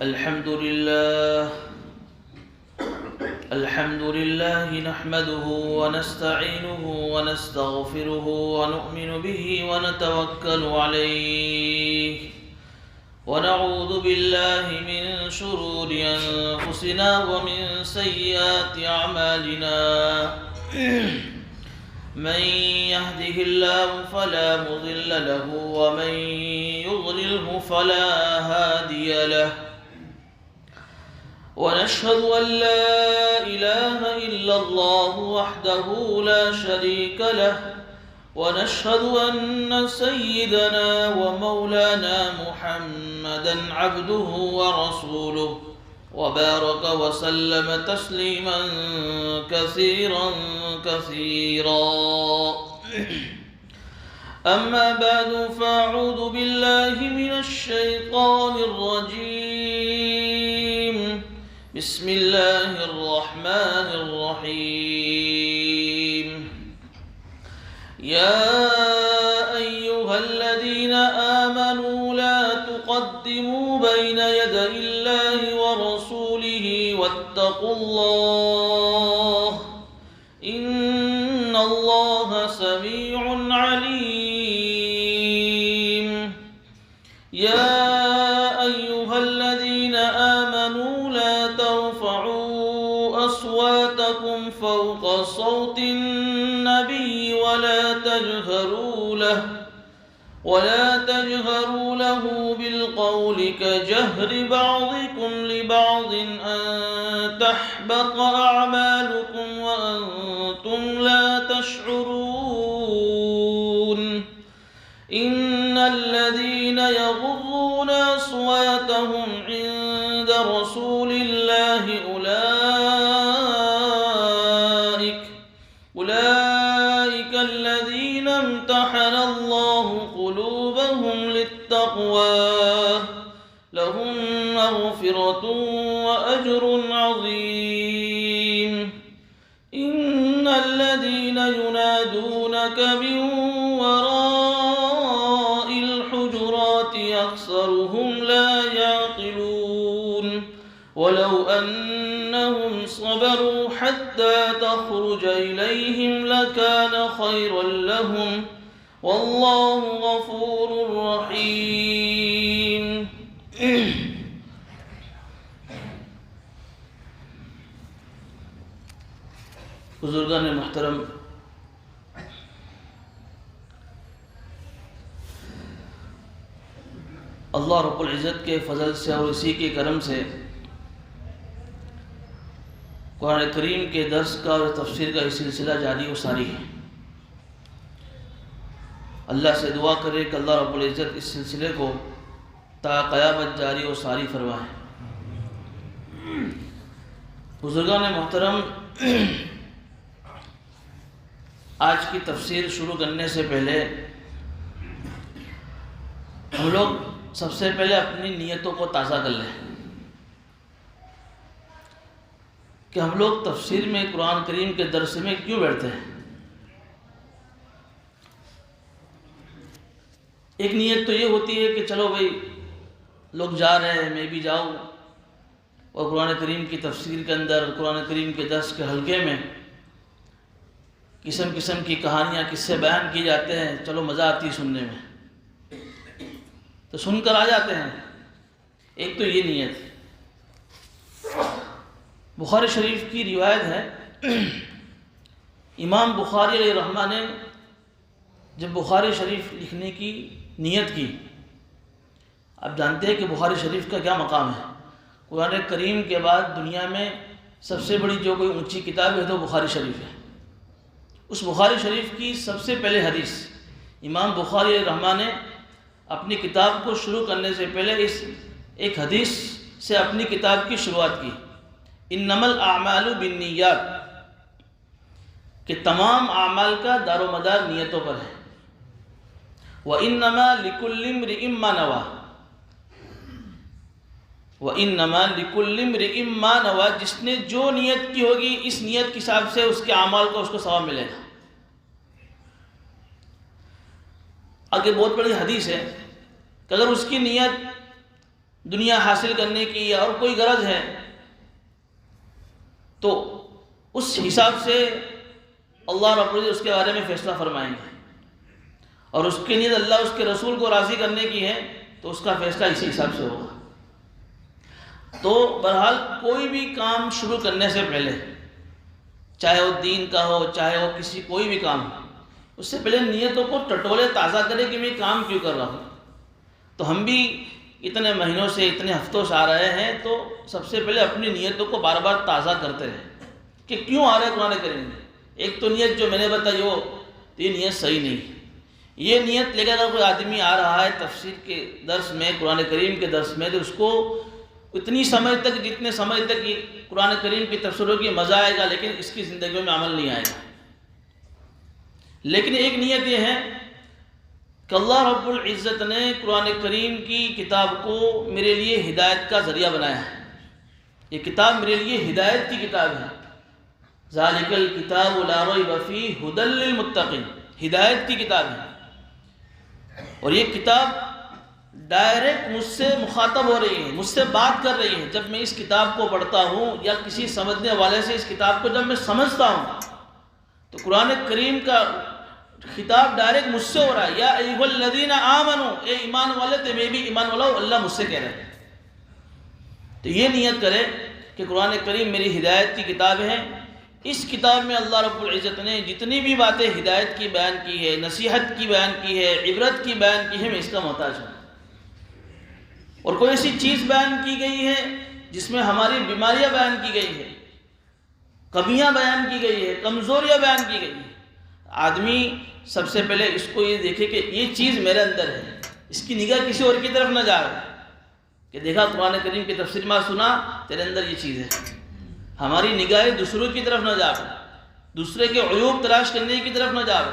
الحمد لله نحمده ونستعينه ونستغفره ونؤمن به ونتوكل عليه ونعوذ بالله من شرور أنفسنا ومن سيئات أعمالنا من يهده الله فلا مضل له ومن يضلله فلا هادي له ونشهد أن لا إله إلا الله وحده لا شريك له ونشهد أن سيدنا ومولانا محمدا عبده ورسوله وبارك وسلم تسليما كثيرا أما بعد فأعوذ بالله من الشيطان الرجيم بسم الله الرحمن الرحيم يا أيها الذين آمنوا لا تقدموا بين يدي الله ورسوله واتقوا الله إن الله سميع عليم يا أيها الذين آمنوا لا ترفعوا أصواتكم فوق صوت النبي ولا تجهروا له بالقول كجهر بعضكم لبعض أن تحبط أعمالكم وأنتم لا تشعرون إن الذين يغضون أصواتهم عند رسول الله أولئك الذين امتحن الله قلوبهم للتقوى لهم مغفرة وأجر عظيم إن الذين ينادونك من وراء الحجرات أكثرهم لا يعقلون ولو أنهم صبروا حتى تخرج إليهم لكان خيرا لهم والله غفور رحيم. بزرگان محترم، اللہ رب العزت کے فضل سے اور اسی کے کرم سے قرآن کریم کے درس کا اور تفسیر کا یہ سلسلہ جاری و ساری ہے۔ اللہ سے دعا کرے کہ اللہ رب العزت اس سلسلے کو تا قیامت جاری و ساری فرمائے۔ بزرگان محترم، آج کی تفسیر شروع کرنے سے پہلے ہم لوگ سب سے پہلے اپنی نیتوں کو تازہ کر لیں کہ ہم لوگ تفسیر میں قرآن کریم کے درس میں کیوں بیٹھتے ہیں۔ ایک نیت تو یہ ہوتی ہے کہ چلو بھائی لوگ جا رہے ہیں، میں بھی جاؤں اور قرآن کریم کی تفسیر کے اندر، قرآن کریم کے درس کے حلقے میں قسم قسم کی کہانیاں، قصے بیان کیے جاتے ہیں، چلو مزہ آتی ہے سننے میں، تو سن کر آ جاتے ہیں۔ ایک تو یہ نیت۔ بخاری شریف کی روایت ہے، امام بخاری علیہ رحمہ نے جب بخاری شریف لکھنے کی نیت کی، آپ جانتے ہیں کہ بخاری شریف کا کیا مقام ہے۔ قرآن کریم کے بعد دنیا میں سب سے بڑی جو کوئی اونچی کتاب ہے تو بخاری شریف ہے۔ اس بخاری شریف کی سب سے پہلے حدیث امام بخاری علیہ رحمہ نے اپنی کتاب کو شروع کرنے سے پہلے اس ایک حدیث سے اپنی کتاب کی شروعات کی، انما الاعمال بالنیات، کہ تمام اعمال کا دار و مدار نیتوں پر ہے۔ وَإِنَّمَا لِكُلِّ امْرِئٍ مَّا نَوَىٰ، وَإِنَّمَا لِكُلِّ امْرِئٍ مَّا نَوَىٰ، جس نے جو نیت کی ہوگی اس نیت کے حساب سے اس کے اعمال کو اس کو ثواب ملے گا۔ آگے بہت بڑی حدیث ہے کہ اگر اس کی نیت دنیا حاصل کرنے کی اور کوئی غرض ہے تو اس حساب سے اللہ رب العزت اس کے بارے میں فیصلہ فرمائیں گے، اور اس کی نیت اللہ اس کے رسول کو راضی کرنے کی ہے تو اس کا فیصلہ اسی حساب سے ہوگا۔ تو بہرحال کوئی بھی کام شروع کرنے سے پہلے، چاہے وہ دین کا ہو چاہے وہ کسی کوئی بھی کام، اس سے پہلے نیتوں کو ٹٹولے تازہ کرے کہ میں کام کیوں کر رہا ہوں۔ تو ہم بھی اتنے مہینوں سے اتنے ہفتوں سے آ رہے ہیں تو سب سے پہلے اپنی نیتوں کو بار بار تازہ کرتے رہیں کہ کیوں آ رہے ہیں قرآن کریم میں۔ ایک تو نیت جو میں نے بتائی ہو تو یہ نیت صحیح نہیں، یہ نیت لے کر اگر کوئی آدمی آ رہا ہے تفسیر کے درس میں، قرآن کریم کے درس میں، تو اس کو اتنی سمجھ تک جتنے سمجھ تک یہ قرآن کریم کی تفسیروں کی مزہ آئے گا، لیکن اس کی زندگیوں میں عمل نہیں آئے گا۔ لیکن ایک نیت یہ ہے کہ اللہ رب العزت نے قرآن کریم کی کتاب کو میرے لیے ہدایت کا ذریعہ بنایا ہے، یہ کتاب میرے لیے ہدایت کی کتاب ہے۔ ذالک الکتاب لا ریب فیہ ھدی للمتقین، ہدایت کی کتاب ہے، اور یہ کتاب ڈائریکٹ مجھ سے مخاطب ہو رہی ہے، مجھ سے بات کر رہی ہے۔ جب میں اس کتاب کو پڑھتا ہوں یا کسی سمجھنے والے سے اس کتاب کو جب میں سمجھتا ہوں تو قرآن کریم کا خطاب ڈائریکٹ مجھ سے ہو رہا ہے، یا ایھا الذین آمنوا، اے ایمان والے، تو میں بھی ایمان والا ہوں، اللہ مجھ سے کہہ رہے ہیں۔ تو یہ نیت کرے کہ قرآن کریم میری ہدایت کی کتاب ہے، اس کتاب میں اللہ رب العزت نے جتنی بھی باتیں ہدایت کی بیان کی ہے، نصیحت کی بیان کی ہے، عبرت کی بیان کی ہے، میں اس کا محتاج ہوں۔ اور کوئی ایسی چیز بیان کی گئی ہے جس میں ہماری بیماریاں بیان کی گئی ہے، کمیاں بیان کی گئی ہے، کمزوریاں بیان کی گئی ہیں، آدمی سب سے پہلے اس کو یہ دیکھے کہ یہ چیز میرے اندر ہے، اس کی نگاہ کسی اور کی طرف نہ جائے کہ دیکھا قرآن کریم کی تفسیر میں سنا تیرے اندر یہ چیز ہے۔ ہماری نگاہیں دوسروں کی طرف نہ جائے، دوسرے کے عیوب تلاش کرنے کی طرف نہ جائے،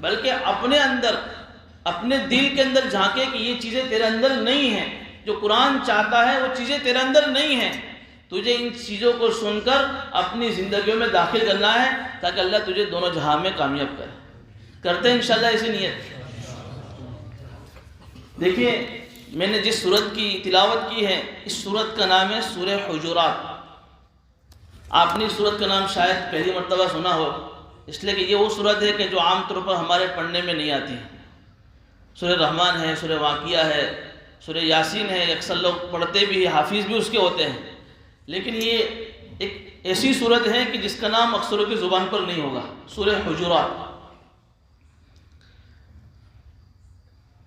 بلکہ اپنے اندر، اپنے دل کے اندر جھانکے کہ یہ چیزیں تیرے اندر نہیں ہیں، جو قرآن چاہتا ہے وہ چیزیں تیرے اندر نہیں ہیں، تجھے ان چیزوں کو سن کر اپنی زندگیوں میں داخل کرنا ہے تاکہ اللہ تجھے دونوں جہاں میں کامیاب کرے۔ کرتے ہیں انشاءاللہ اسی نیت۔ دیکھیے میں نے جس سورت کی تلاوت کی ہے اس سورت کا نام ہے سورہ حجرات۔ آپ نے اس سورت کا نام شاید پہلی مرتبہ سنا ہو، اس لیے کہ یہ وہ سورت ہے کہ جو عام طور پر ہمارے پڑھنے میں نہیں آتی ہے۔ سورہ رحمان ہے، سورہ واقعہ ہے، سورہ یاسین ہے، اکثر لوگ پڑھتے بھی ہیں، حافظ بھی اس کے ہوتے ہیں، لیکن یہ ایک ایسی سورت ہے کہ جس کا نام اکثروں کی زبان پر نہیں ہوگا، سورہ حجرات۔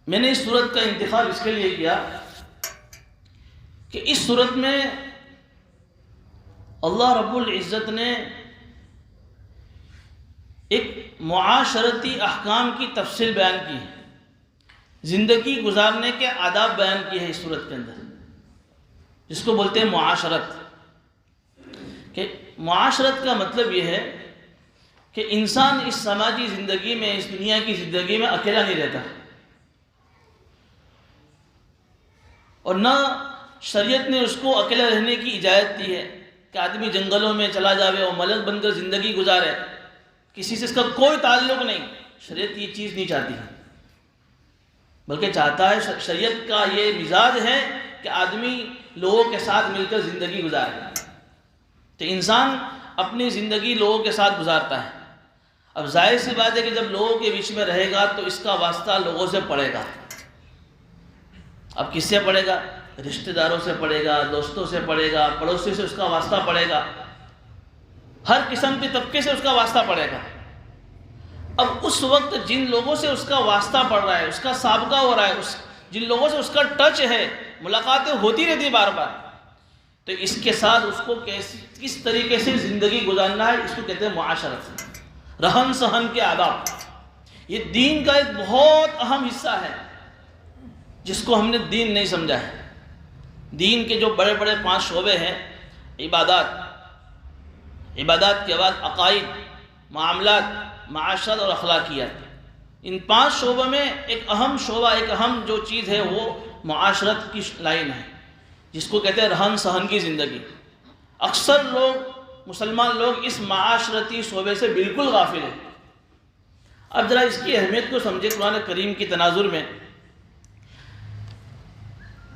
میں نے اس سورت کا انتخاب اس کے لیے کیا کہ اس سورت میں اللہ رب العزت نے ایک معاشرتی احکام کی تفصیل بیان کی ہے، زندگی گزارنے کے آداب بیان کیے ہیں اس سورت کے اندر، جس کو بولتے ہیں معاشرت۔ کہ معاشرت کا مطلب یہ ہے کہ انسان اس سماجی زندگی میں، اس دنیا کی زندگی میں اکیلا نہیں رہتا، اور نہ شریعت نے اس کو اکیلا رہنے کی اجازت دی ہے کہ آدمی جنگلوں میں چلا جاوے اور ملک بن کر زندگی گزارے، کسی سے اس کا کوئی تعلق نہیں۔ شریعت یہ چیز نہیں چاہتی ہے، بلکہ چاہتا ہے، شریعت کا یہ مزاج ہے کہ آدمی لوگوں کے ساتھ مل کر زندگی گزارے۔ تو انسان اپنی زندگی لوگوں کے ساتھ گزارتا ہے۔ اب ظاہر سی بات ہے کہ جب لوگوں کے بیچ میں رہے گا تو اس کا واسطہ لوگوں سے پڑے گا۔ اب کس سے پڑے گا؟ رشتہ داروں سے پڑے گا، دوستوں سے پڑے گا، پڑوسی سے اس کا واسطہ پڑے گا، ہر قسم کے طبقے سے اس کا واسطہ پڑے گا۔ اب اس وقت جن لوگوں سے اس کا واسطہ پڑ رہا ہے، اس کا سابقہ ہو رہا ہے، جن لوگوں سے اس کا ٹچ ہے، ملاقاتیں ہوتی رہتی بار بار، تو اس کے ساتھ اس کو کس طریقے سے زندگی گزارنا ہے، اس کو کہتے ہیں معاشرت، رہن سہن کے آداب۔ یہ دین کا ایک بہت اہم حصہ ہے جس کو ہم نے دین نہیں سمجھا ہے۔ دین کے جو بڑے بڑے 5 شعبے ہیں، عبادات کے بعد عقائد، معاملات، معاشرت اور اخلاقیات، ان 5 شعبوں میں ایک اہم شعبہ، ایک اہم جو چیز ہے وہ معاشرت کی لائن ہے، جس کو کہتے ہیں رہن سہن کی زندگی۔ اکثر لوگ، مسلمان لوگ اس معاشرتی شعبے سے بالکل غافل ہیں۔ اب ذرا اس کی اہمیت کو سمجھے قرآن کریم کی تناظر میں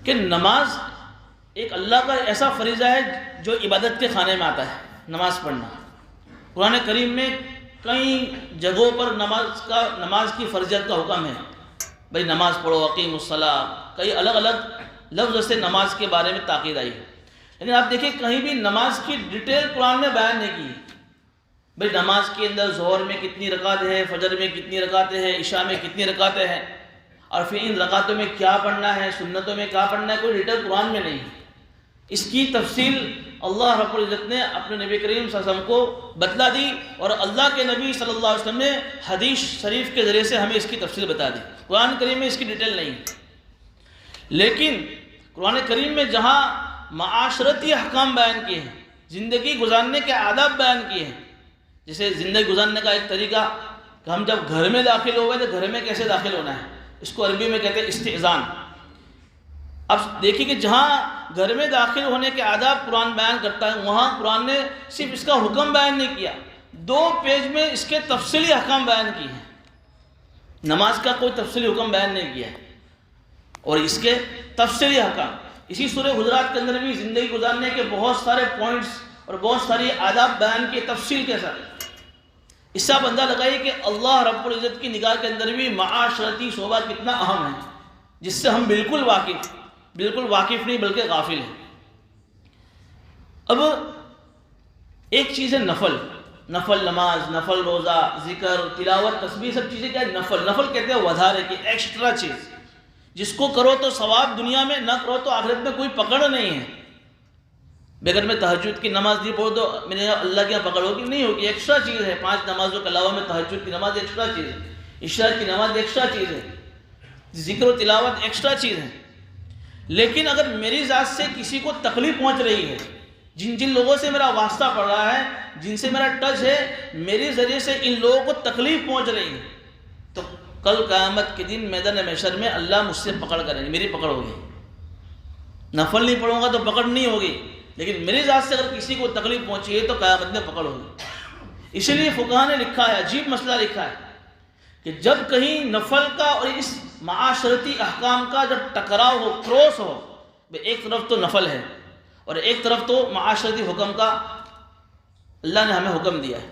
کہ نماز اللہ کا ایسا فریضہ ہے جو عبادت کے خانے میں آتا ہے، نماز پڑھنا۔ قرآن کریم میں کئی جگہوں پر نماز کی فرضیت کا حکم ہے، بھئی نماز پڑھو، اقیم الصلاۃ، کئی الگ الگ لفظ سے نماز کے بارے میں تاکید آئی ہے۔ لیکن آپ دیکھیں کہیں بھی نماز کی ڈیٹیل قرآن میں بیان نہیں کی، بھئی نماز کے اندر ظہر میں کتنی رکعتیں ہیں، فجر میں کتنی رکعتیں ہیں، عشاء میں کتنی رکعتیں ہیں، اور پھر ان رکعتوں میں کیا پڑھنا ہے، سنتوں میں کیا پڑھنا ہے، کوئی ڈیٹیل قرآن میں نہیں۔ اس کی تفصیل اللہ رب العزت نے اپنے نبی کریم صلی اللہ علیہ وسلم کو بتلا دی، اور اللہ کے نبی صلی اللہ علیہ وسلم نے حدیث شریف کے ذریعے سے ہمیں اس کی تفصیل بتا دی۔ قرآن کریم میں اس کی ڈیٹیل نہیں، لیکن قرآن کریم میں جہاں معاشرتی احکام بیان کیے ہیں، زندگی گزارنے کے آداب بیان کیے ہیں، جیسے زندگی گزارنے کا ایک طریقہ کہ ہم جب گھر میں داخل ہوئے تو گھر میں کیسے داخل ہونا ہے، اس کو عربی میں کہتے ہیں استئذان۔ اب دیکھیے کہ جہاں گھر میں داخل ہونے کے آداب قرآن بیان کرتا ہے، وہاں قرآن نے صرف اس کا حکم بیان نہیں کیا، 2 پیج میں اس کے تفصیلی احکام بیان کیے ہیں۔ نماز کا کوئی تفصیلی حکم بیان نہیں کیا ہے، اور اس کے تفصیلی احکام اسی سورہ حجرات کے اندر بھی زندگی گزارنے کے بہت سارے پوائنٹس اور بہت ساری آداب بیان کیے تفصیل کے ساتھ۔ اس سے آپ اندازہ لگائیے کہ اللہ رب العزت کی نگاہ کے اندر بھی معاشرتی شعبہ کتنا اہم ہے، جس سے ہم بالکل واقف نہیں بلکہ غافل ہیں۔ اب ایک چیز ہے نفل نماز، نفل روزہ، ذکر، تلاوت، تسبیح، سب چیزیں کیا ہے؟ نفل کہتے ہیں وظارے کی ایکسٹرا چیز، جس کو کرو تو ثواب دنیا میں، نہ کرو تو آخرت میں کوئی پکڑ نہیں ہے۔ بغیر میں تہجد کی نماز نہیں پڑھو تو میرے اللہ کی پکڑ ہوگی؟ نہیں ہوگی، ایکسٹرا چیز ہے۔ 5 نمازوں کے علاوہ میں تہجد کی نماز ایکسٹرا چیز ہے، عشاء کی نماز ایکسٹرا چیز ہے، ذکر و تلاوت ایکسٹرا چیز ہے۔ لیکن اگر میری ذات سے کسی کو تکلیف پہنچ رہی ہے، جن لوگوں سے میرا واسطہ پڑ رہا ہے، جن سے میرا ٹچ ہے، میرے ذریعے سے ان لوگوں کو تکلیف پہنچ رہی ہے، تو کل قیامت کے دن میدان محشر میں اللہ مجھ سے پکڑ کریں گے، میری پکڑ ہوگی۔ نفل نہیں پڑھوں گا تو پکڑ نہیں ہوگی، لیکن میری ذات سے اگر کسی کو تکلیف پہنچی ہے تو قیامت میں پکڑ ہوگی۔ اسی لیے فقہاء نے لکھا ہے، عجیب مسئلہ لکھا ہے کہ جب کہیں نفل کا اور اس معاشرتی احکام کا جب ٹکراؤ ہو، کروس ہو، ایک طرف تو نفل ہے اور ایک طرف تو معاشرتی حکم کا اللہ نے ہمیں حکم دیا ہے،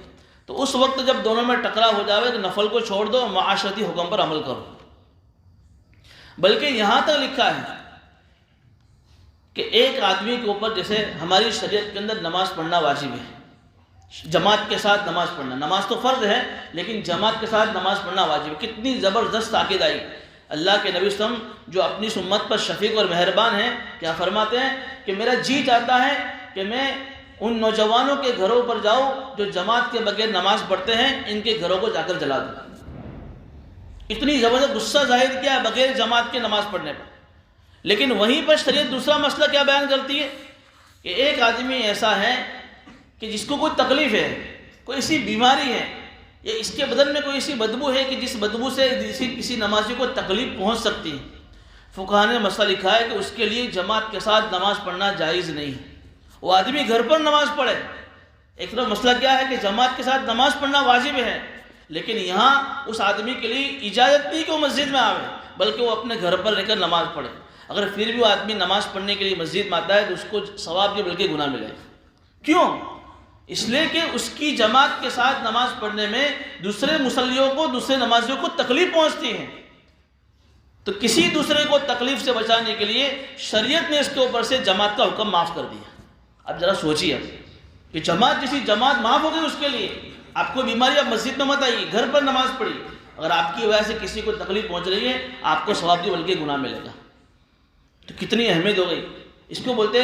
تو اس وقت جب دونوں میں ٹکراؤ ہو جاوے تو نفل کو چھوڑ دو، معاشرتی حکم پر عمل کرو۔ بلکہ یہاں تک لکھا ہے کہ ایک آدمی کے اوپر، جیسے ہماری شریعت کے اندر نماز پڑھنا واجب ہے، جماعت کے ساتھ نماز پڑھنا، نماز تو فرض ہے لیکن جماعت کے ساتھ نماز پڑھنا واجب ہے۔ کتنی زبردست تاکید آئی! اللہ کے نبی صلی اللہ علیہ وسلم جو اپنی امت پر شفیق اور مہربان ہیں، کیا فرماتے ہیں کہ میرا جی چاہتا ہے کہ میں ان نوجوانوں کے گھروں پر جاؤں جو جماعت کے بغیر نماز پڑھتے ہیں، ان کے گھروں کو جا کر جلا دوں۔ اتنی زبردست غصہ ظاہر کیا بغیر جماعت کے نماز پڑھنے پر۔ لیکن وہیں پر شریعت دوسرا مسئلہ کیا بیان کرتی ہے کہ ایک آدمی ایسا ہے کہ جس کو کوئی تکلیف ہے، کوئی ایسی بیماری ہے، یا اس کے بدن میں کوئی ایسی بدبو ہے کہ جس بدبو سے کسی نمازی کو تکلیف پہنچ سکتی ہے۔ فقہاء نے مسئلہ لکھا ہے کہ اس کے لیے جماعت کے ساتھ نماز پڑھنا جائز نہیں ہے، وہ آدمی گھر پر نماز پڑھے۔ ایک طرف مسئلہ کیا ہے کہ جماعت کے ساتھ نماز پڑھنا واجب ہے، لیکن یہاں اس آدمی کے لیے اجازت نہیں کہ وہ مسجد میں آوے، بلکہ وہ اپنے گھر پر رہ کر نماز پڑھے۔ اگر پھر بھی وہ آدمی نماز پڑھنے کے لیے مسجد میں آتا ہے تو اس کو ثواب نہیں بلکہ گناہ ملے گا۔ کیوں؟ اس لیے کہ اس کی جماعت کے ساتھ نماز پڑھنے میں دوسرے مصلیوں کو، دوسرے نمازیوں کو تکلیف پہنچتی ہے، تو کسی دوسرے کو تکلیف سے بچانے کے لیے شریعت نے اس کے اوپر سے جماعت کا حکم معاف کر دیا۔ اب ذرا سوچیے کہ جماعت معاف ہو گئی اس کے لیے، آپ کو بیماری، آپ مسجد میں مت آئیے، گھر پر نماز پڑھیے۔ اگر آپ کی وجہ سے کسی کو تکلیف پہنچ رہی ہے، آپ کو ثواب نہیں بلکہ گناہ ملے گا۔ تو کتنی اہمیت ہو گئی! اس کو بولتے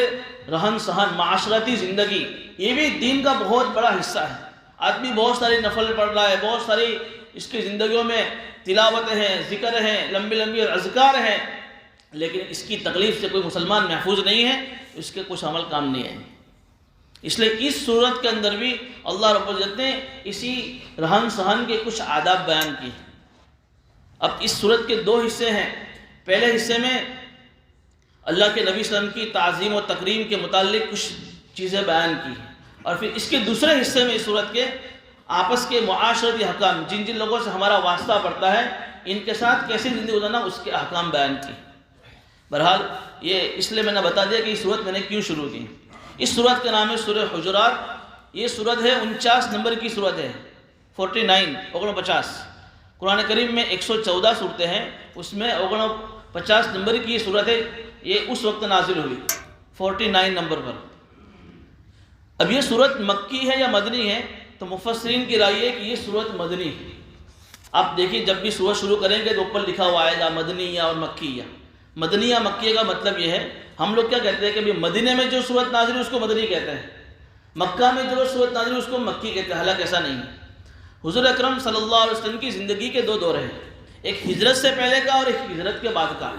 رہن سہن، معاشرتی زندگی، یہ بھی دین کا بہت بڑا حصہ ہے۔ آدمی بہت ساری نفل پڑھ رہا ہے، بہت ساری اس کی زندگیوں میں تلاوتیں ہیں، ذکر ہیں، لمبی لمبی اذکار ہیں، لیکن اس کی تکلیف سے کوئی مسلمان محفوظ نہیں ہے، اس کے کچھ عمل کام نہیں ہے۔ اس لیے اس صورت کے اندر بھی اللہ رب العزت نے اسی رہن سہن کے کچھ آداب بیان کی۔ اب اس صورت کے 2 حصے ہیں۔ پہلے حصے میں اللہ کے نبی صلی اللہ علیہ وسلم کی تعظیم و تکریم کے متعلق کچھ چیزیں بیان کی، اور پھر اس کے دوسرے حصے میں اس صورت کے آپس کے معاشرتی حکام، جن لوگوں سے ہمارا واسطہ پڑتا ہے، ان کے ساتھ کیسے زندگی گزارنا، اس کے احکام بیان کی۔ بہرحال یہ اس لیے میں نے بتا دیا کہ یہ صورت میں نے کیوں شروع کی۔ اس صورت کا نام ہے سورہ حجرات۔ یہ صورت ہے 49 نمبر کی صورت ہے، 49 قرآن کریم میں 114 صورتیں ہیں، اس میں 49 نمبر کی یہ صورت ہے، یہ اس وقت نازل ہوئی 49 نمبر پر۔ اب یہ صورت مکی ہے یا مدنی ہے؟ تو مفسرین کی رائے ہے کہ یہ صورت مدنی ہے۔ آپ دیکھیں جب بھی صورت شروع کریں گے تو اوپر لکھا ہوا آئے گا مدنیہ اور مکیہ۔ مدنیہ مکیہ کا مطلب یہ ہے، ہم لوگ کیا کہتے ہیں کہ مدینے میں جو صورت نازل ہے اس کو مدنی کہتے ہیں، مکہ میں جو صورت نازل ہے اس کو مکی کہتے ہیں، حالانکہ ایسا نہیں ہے۔ حضور اکرم صلی اللہ علیہ وسلم کی زندگی کے دو دور ہیں، ایک ہجرت سے پہلے کا اور ایک ہجرت کے بعد کا۔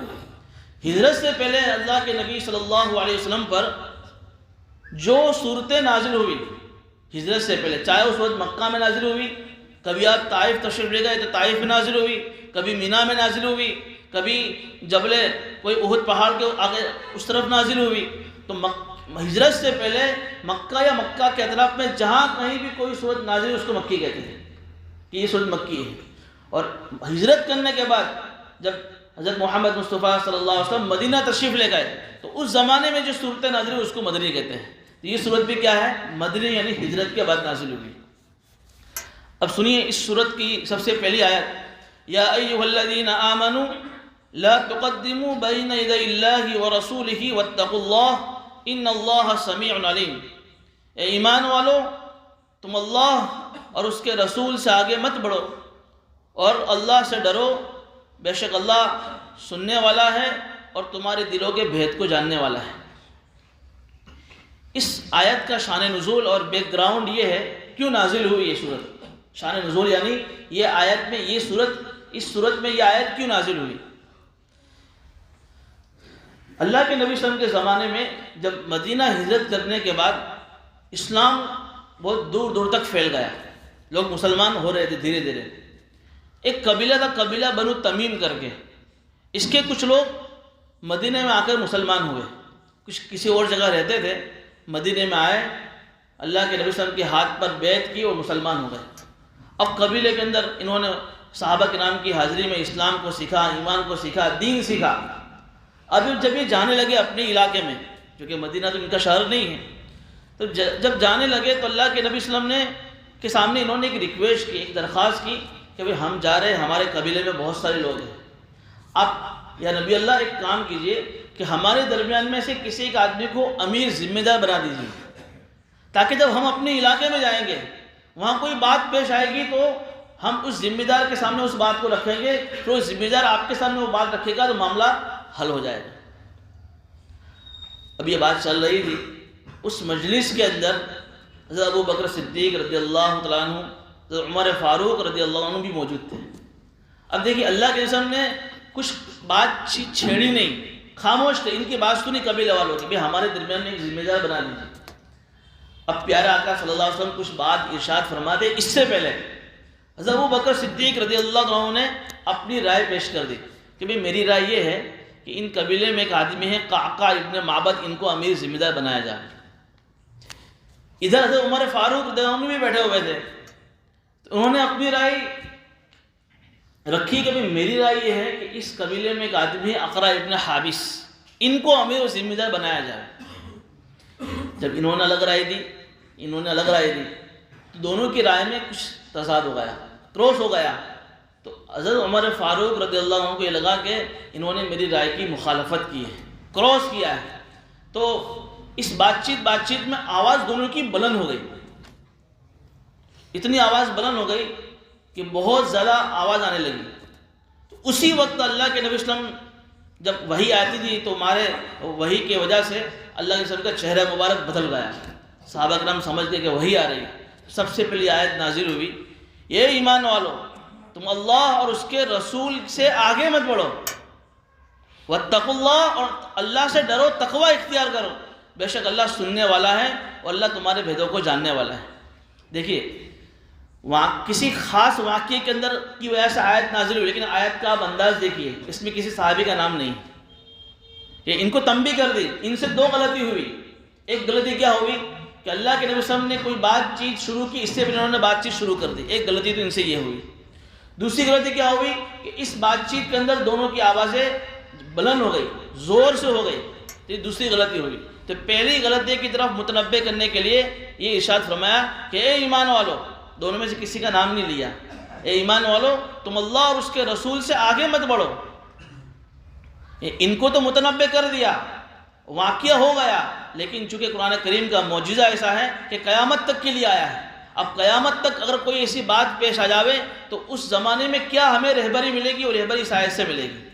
ہجرت سے پہلے اللہ کے نبی صلی اللہ علیہ وسلم پر جو صورتیں نازل ہوئی ہجرت سے پہلے، چاہے اس وقت مکہ میں نازل ہوئی، کبھی آپ طائف تشریف لے گئے تو طائف میں نازل ہوئی، کبھی مینا میں نازل ہوئی، کبھی جبل کوئی احد پہاڑ کے آگے اس طرف نازل ہوئی۔ تو ہجرت سے پہلے مکہ یا مکہ کے اطراف میں جہاں کہیں بھی کوئی صورت نازل ہوئی اس کو مکی کہتے ہیں کہ یہ صورت مکی ہے۔ اور ہجرت کرنے کے بعد جب حضرت محمد مصطفیٰ صلی اللہ علیہ وسلم مدینہ تشریف لے گئے تو اس زمانے میں جو صورتیں نازل ہوئی اس کو مدنی کہتے ہیں۔ تو یہ صورت بھی کیا ہے؟ مدنی، یعنی ہجرت کے بعد نازل ہوئی۔ اب سنیے اس صورت کی سب سے پہلی آیت، یا ایھا الذین آمنوا لا تقدموا بین یدی اللہ ورسولہ واتقوا اللہ ان اللہ سمیع علیم۔ اے ایمان والو، تم اللہ اور اس کے رسول سے آگے مت بڑھو اور اللہ سے ڈرو، بے شک اللہ سننے والا ہے اور تمہارے دلوں کے بھید کو جاننے والا ہے۔ اس آیت کا شان نزول اور بیک گراؤنڈ یہ ہے کیوں نازل ہوئی یہ صورت۔ شان نزول یعنی یہ آیت میں اس صورت میں یہ آیت کیوں نازل ہوئی۔ اللہ کے نبی صلی اللہ علیہ وسلم کے زمانے میں جب مدینہ ہجرت کرنے کے بعد اسلام بہت دور دور تک پھیل گیا، لوگ مسلمان ہو رہے تھے دھیرے دھیرے۔ ایک قبیلہ تھا، قبیلہ بنو تمیم کر کے، اس کے کچھ لوگ مدینہ میں آ کر مسلمان ہوئے، کچھ کسی اور جگہ رہتے تھے، مدینہ میں آئے، اللہ کے نبی صلی اللہ علیہ وسلم کے ہاتھ پر بیعت کی اور مسلمان ہو گئے۔ اب قبیلے کے اندر انہوں نے صحابہ کرام کی حاضری میں اسلام کو سیکھا، ایمان کو سیکھا، دین سیکھا۔ اب جب یہ جانے لگے اپنے علاقے میں، کیونکہ مدینہ تو ان کا شہر نہیں ہے، تو جب جانے لگے تو اللہ کے نبی صلی اللہ علیہ وسلم کے سامنے انہوں نے ایک ریکویسٹ کی، ایک درخواست کی کہ بھئی ہم جا رہے ہیں، ہمارے قبیلے میں بہت سارے لوگ ہیں، آپ یا نبی اللہ ایک کام کیجئے کہ ہمارے درمیان میں سے کسی ایک آدمی کو امیر ذمہ دار بنا دیجیے، تاکہ جب ہم اپنے علاقے میں جائیں گے وہاں کوئی بات پیش آئے گی تو ہم اس ذمہ دار کے سامنے اس بات کو رکھیں گے، تو اس ذمہ دار آپ کے سامنے وہ بات رکھے گا تو معاملہ حل ہو جائے گا۔ اب یہ بات چل رہی تھی، اس مجلس کے اندر حضرت ابو بکر صدیق رضی اللہ تعالیٰ عنہ، حضرت عمر فاروق رضی اللہ عنہ بھی موجود تھے۔ اب دیکھیے اللہ کے رسول نے کچھ بات چیت چھیڑی نہیں، خاموش تھے، ان کی بات سنی قبیلہ والوں کی، بھئی ہمارے درمیان میں ایک ذمہ دار بنا دیجیے۔ اب پیارے آقا صلی اللہ علیہ وسلم کچھ بات ارشاد فرماتے، اس سے پہلے حضرت ابو بکر صدیق رضی اللہ عنہ نے اپنی رائے پیش کر دی کہ بھئی میری رائے یہ ہے کہ ان قبیلے میں ایک آدمی ہے قعقاع ابن معبد، ان کو امیر ذمہ دار بنایا جائے۔ ادھر حضرت عمر فاروق رضی اللہ عنہ بھی بیٹھے ہوئے تھے، تو انہوں نے اپنی رائے رکھی کہ بھئی میری رائے یہ ہے کہ اس قبیلے میں ایک آدمی ہے اقرع ابن حابس، ان کو امیر و ذمہ دار بنایا جائے۔ جب انہوں نے الگ رائے دی تو دونوں کی رائے میں کچھ تضاد ہو گیا، کروس ہو گیا، تو حضرت عمر فاروق رضی اللہ عنہ کو یہ لگا کہ انہوں نے میری رائے کی مخالفت کی ہے، کراس کیا ہے، تو اس بات چیت میں آواز دونوں کی بلند ہو گئی، اتنی آواز بلند ہو گئی کہ بہت زیادہ آواز آنے لگی۔ تو اسی وقت اللہ کے نبی صلی اللہ علیہ وسلم جب وحی آتی تھی تو ہمارے وحی کی وجہ سے اللہ کے رسول کا چہرہ مبارک بدل گیا، صحابہ کرام سمجھ گئے کہ وحی آ رہی ہے۔ سب سے پہلی آیت نازل ہوئی، یہ ایمان والو تم اللہ اور اس کے رسول سے آگے مت بڑھو، واتقوا اللہ اور اللہ سے ڈرو، تقوی اختیار کرو، بے شک اللہ سننے والا ہے اور اللہ تمہارے بھیدوں کو جاننے والا ہے۔ دیکھیے کسی خاص واقعے کے اندر کی وجہ سے آیت نازل ہوئی، لیکن آیت کا آپ انداز دیکھیے، اس میں کسی صحابی کا نام نہیں کہ ان کو تنبیہ کر دی۔ ان سے دو غلطی ہوئی، ایک غلطی کیا ہوئی کہ اللہ کے نبی صلی اللہ علیہ وسلم نے کوئی بات چیت شروع کی، اس سے پہلے انہوں نے بات چیت شروع کر دی، ایک غلطی تو ان سے یہ ہوئی۔ دوسری غلطی کیا ہوئی کہ اس بات چیت کے اندر دونوں کی آوازیں بلند ہو گئی، زور سے ہو گئی، تو یہ دوسری غلطی ہوگی۔ تو پہلی غلطی کی طرف متنبع کرنے کے لیے یہ ارشاد فرمایا کہ اے ایمان والو، دونوں میں سے کسی کا نام نہیں لیا، اے ایمان والو تم اللہ اور اس کے رسول سے آگے مت بڑھو۔ ان کو تو متنبع کر دیا، واقعہ ہو گیا، لیکن چونکہ قرآن کریم کا معجزہ ایسا ہے کہ قیامت تک کے لیے آیا ہے۔ اب قیامت تک اگر کوئی ایسی بات پیش آ جاوے تو اس زمانے میں کیا ہمیں رہبری ملے گی، اور رہبری اس آیت سے ملے گی۔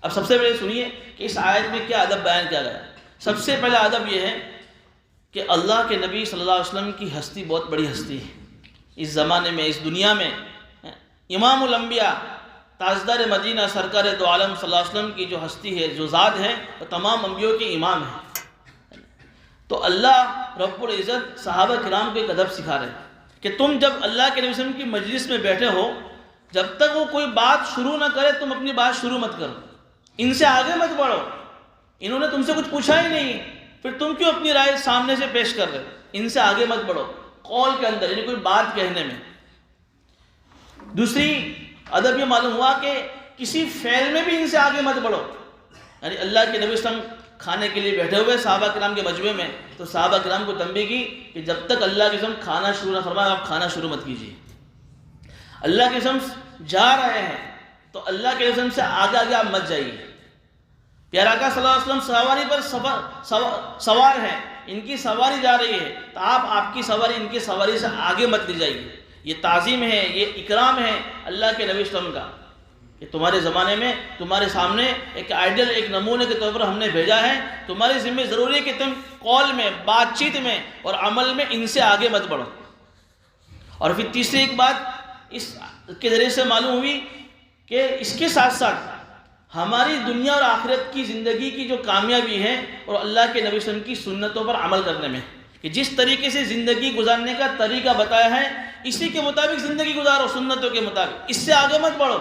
اب سب سے پہلے سنیے کہ اس آیت میں کیا ادب بیان کیا گیا۔ سب سے پہلا ادب یہ ہے کہ اللہ کے نبی صلی اللہ علیہ وسلم کی ہستی بہت بڑی ہستی ہے اس زمانے میں، اس دنیا میں۔ امام الانبیاء، تاجدار مدینہ، سرکار دو عالم صلی اللہ علیہ وسلم کی جو ہستی ہے، جو ذات ہے، وہ تمام انبیاء کے امام ہے۔ تو اللہ رب العزت صحابہ کرام کو ایک ادب سکھا رہے ہیں کہ تم جب اللہ کے نبی صلی اللہ علیہ وسلم کی مجلس میں بیٹھے ہو، جب تک وہ کوئی بات شروع نہ کرے تم اپنی بات شروع مت کرو، ان سے آگے مت بڑھو۔ انہوں نے تم سے کچھ پوچھا ہی نہیں، پھر تم کیوں اپنی رائے سامنے سے پیش کر رہے؟ ان سے آگے مت بڑھو قول کے اندر، یعنی کوئی بات کہنے میں۔ دوسری ادب یہ معلوم ہوا کہ کسی فعل میں بھی ان سے آگے مت بڑھو۔ یعنی اللہ کے نبی صلی اللہ علیہ وسلم کھانے کے لیے بیٹھے ہوئے صحابہ کرام کے مجمع میں، تو صحابہ کرام کو تنبیہ کی کہ جب تک اللہ کے وسلم کھانا شروع نہ فرمائے آپ کھانا شروع مت کیجیے۔ اللہ کے وسلم جا رہے ہیں تو اللہ کے وسلم سے آگے آگے آپ مت جائیے۔ پیارا آقا صلی اللہ علیہ وسلم سواری پر سوار ہیں، ان کی سواری جا رہی ہے تو آپ کی سواری ان کی سواری سے آگے مت لے جائیے۔ یہ تعظیم ہے، یہ اکرام ہے اللہ کے نبی صلی اللہ علیہ وسلم کا کہ تمہارے زمانے میں تمہارے سامنے ایک آئیڈل، ایک نمونے کے طور پر ہم نے بھیجا ہے، تمہاری ذمہ ضروری ہے کہ تم قول میں، بات چیت میں اور عمل میں ان سے آگے مت بڑھو۔ اور پھر تیسری ایک بات اس کے ذریعے سے معلوم ہوئی کہ اس کے ساتھ ساتھ ہماری دنیا اور آخرت کی زندگی کی جو کامیابی ہے اور اللہ کے نبی صلی اللہ علیہ وسلم کی سنتوں پر عمل کرنے میں، کہ جس طریقے سے زندگی گزارنے کا طریقہ بتایا ہے اسی کے مطابق زندگی گزارو، سنتوں کے مطابق، اس سے آگے مت بڑھو۔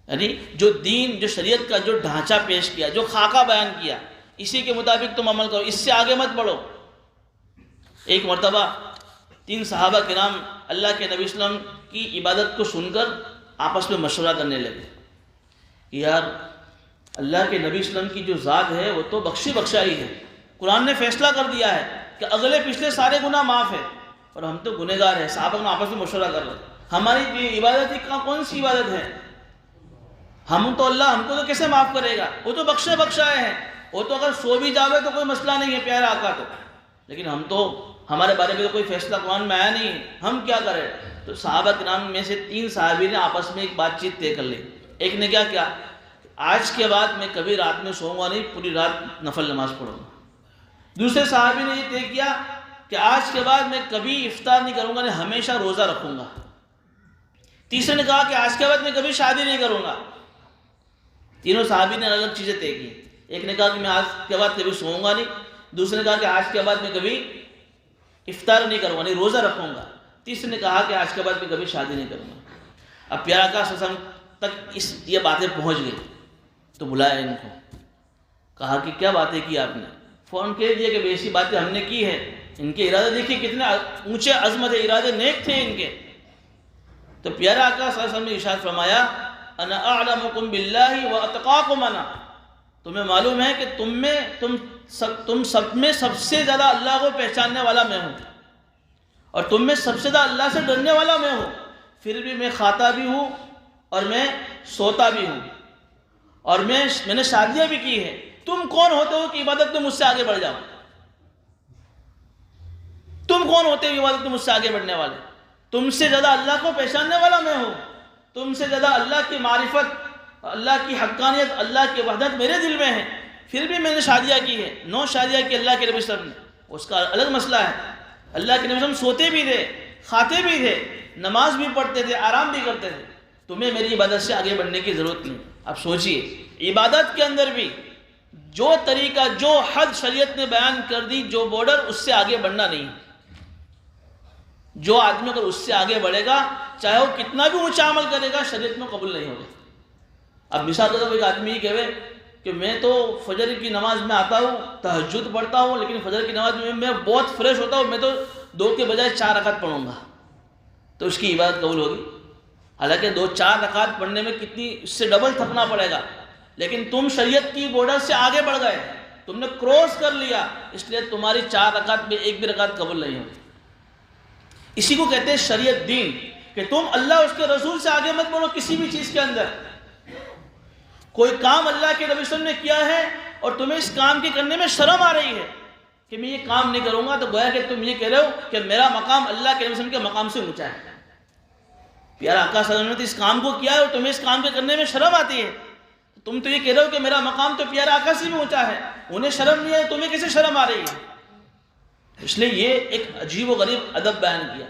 یعنی جو دین، جو شریعت کا جو ڈھانچہ پیش کیا، جو خاکہ بیان کیا، اسی کے مطابق تم عمل کرو، اس سے آگے مت بڑھو۔ ایک مرتبہ 3 صحابہ کرام اللہ کے نبی صلی اللہ علیہ وسلم کی عبادت کو سن کر آپس میں مشورہ کرنے لگے، یار اللہ کے نبی صلی اللہ علیہ وسلم کی جو ذات ہے وہ تو بخشی بخشائی ہے، قرآن نے فیصلہ کر دیا ہے کہ اگلے پچھلے سارے گناہ معاف ہے، اور ہم تو گنہگار ہیں۔ صحابہ میں آپس میں مشورہ کر رہے ہیں ہماری عبادت ہی کون سی عبادت ہے، ہم تو اللہ ہم کو تو کیسے معاف کرے گا، وہ تو بخشے بخشائے ہیں، وہ تو اگر سو بھی جاوے تو کوئی مسئلہ نہیں ہے پیارا آقا تو، لیکن ہم تو ہمارے بارے میں تو کوئی فیصلہ قرآن میں آیا نہیں، ہم کیا کریں؟ تو صحابہ کرام میں سے 3 صحابی نے آپس میں ایک بات چیت طے کر لی۔ ایک نے کیا کیا، آج کے بعد میں کبھی رات میں سوؤں گا نہیں، پوری رات نفل نماز پڑھوں گا۔ دوسرے صحابی نے یہ طے کیا کہ آج کے بعد میں کبھی افطار نہیں کروں گا، نہیں ہمیشہ روزہ رکھوں گا۔ تیسرے نے کہا کہ آج کے بعد میں کبھی شادی نہیں کروں گا۔ تینوں صحابی نے الگ چیزیں طے کی۔ ایک نے کہا کہ میں آج کے بعد کبھی سوؤں گا نہیں، دوسرے نے کہا کہ آج کے بعد میں کبھی افطار نہیں کروں گا، نہیں روزہ رکھوں گا، تیسرے نے کہا کہ آج کے بعد میں کبھی شادی نہیں کروں گا۔ اب پیارا آقا صلی اللہ علیہ وسلم تک یہ باتیں پہنچ گئی تو بلایا ان کو، کہا کہ کیا باتیں کی آپ نے؟ فوراً کہہ دیا کہ ایسی باتیں ہم نے کی ہے۔ ان کے ارادے دیکھیے کتنے اونچے عظمت ارادے نیک تھے ان کے۔ تو پیارا آقا صلی اللہ علیہ وسلم نے ارشاد فرمایا انا اعلمکم باللہ واتقاکم انا، تمہیں معلوم ہے کہ تم سب میں سب سے زیادہ اللہ کو پہچاننے والا میں ہوں، اور تم میں سب سے زیادہ اللہ سے ڈرنے والا میں ہوں، پھر بھی میں کھاتا بھی ہوں اور میں سوتا بھی ہوں، اور میں نے شادیاں بھی کی ہے۔ تم کون ہوتے ہو کہ عبادت میں مجھ سے آگے بڑھ جاؤ؟ تم کون ہوتے ہو عبادت میں مجھ سے آگے بڑھنے والے؟ تم سے زیادہ اللہ کو پہچاننے والا میں ہوں، تم سے زیادہ اللہ کی معرفت، اللہ کی حقانیت، اللہ کی وحدت میرے دل میں ہے، پھر بھی میں نے شادیاں کی ہے، 9 شادیاں کی اللہ کے نبی صلی اللہ علیہ وسلم نے، اس کا الگ مسئلہ ہے۔ اللہ کے نبی صلی اللہ علیہ وسلم سوتے بھی تھے، کھاتے بھی تھے، نماز بھی پڑھتے تھے، آرام بھی کرتے تھے، تمہیں میری عبادت سے آگے بڑھنے کی ضرورت نہیں۔ اب سوچئے عبادت کے اندر بھی جو طریقہ، جو حد شریعت نے بیان کر دی، جو بارڈر، اس سے آگے بڑھنا نہیں۔ جو آدمی اگر اس سے آگے بڑھے گا، چاہے وہ کتنا بھی اونچا عمل کرے گا، شریعت میں قبول نہیں ہوگا۔ اب مثال کے طور پر ایک آدمی یہ کہے کہ میں تو فجر کی نماز میں آتا ہوں، تہجد پڑھتا ہوں، لیکن فجر کی نماز میں بہت فریش ہوتا ہوں، میں تو 2 کے بجائے 4 رکعت پڑھوں گا، تو اس کی عبادت قبول ہوگی؟ حالانکہ 4 رکعت پڑھنے میں کتنی، اس سے ڈبل تھکنا پڑے گا، لیکن تم شریعت کی بارڈر سے آگے بڑھ گئے، تم نے کراس کر لیا، اس لیے تمہاری 4 رکعت میں ایک بھی رکعت قبول نہیں ہوگی۔ اسی کو کہتے ہیں شریعت دین، کہ تم اللہ اس کے رسول سے آگے مت بڑھو کسی بھی چیز کے اندر۔ کوئی کام اللہ کے نبی صلی اللہ علیہ وسلم نے کیا ہے اور تمہیں اس کام کے کرنے میں شرم آ رہی ہے کہ میں یہ کام نہیں کروں گا، تو گویا کہ تم یہ کہہ رہے ہو کہ میرا مقام اللہ کے نبی صلی اللہ علیہ وسلم کے مقام سے اونچا ہے۔ پیارا آقا صلی اللہ علیہ وسلم نے اس کام کو کیا ہے اور تمہیں اس کام کے کرنے میں شرم آتی ہے، تم تو یہ کہہ رہے ہو کہ میرا مقام تو پیارا آقا سے بھی اونچا ہے، انہیں شرم نہیں ہے، تمہیں کیسے شرم آ رہی ہے؟ اس لیے یہ ایک عجیب و غریب ادب بیان کیا۔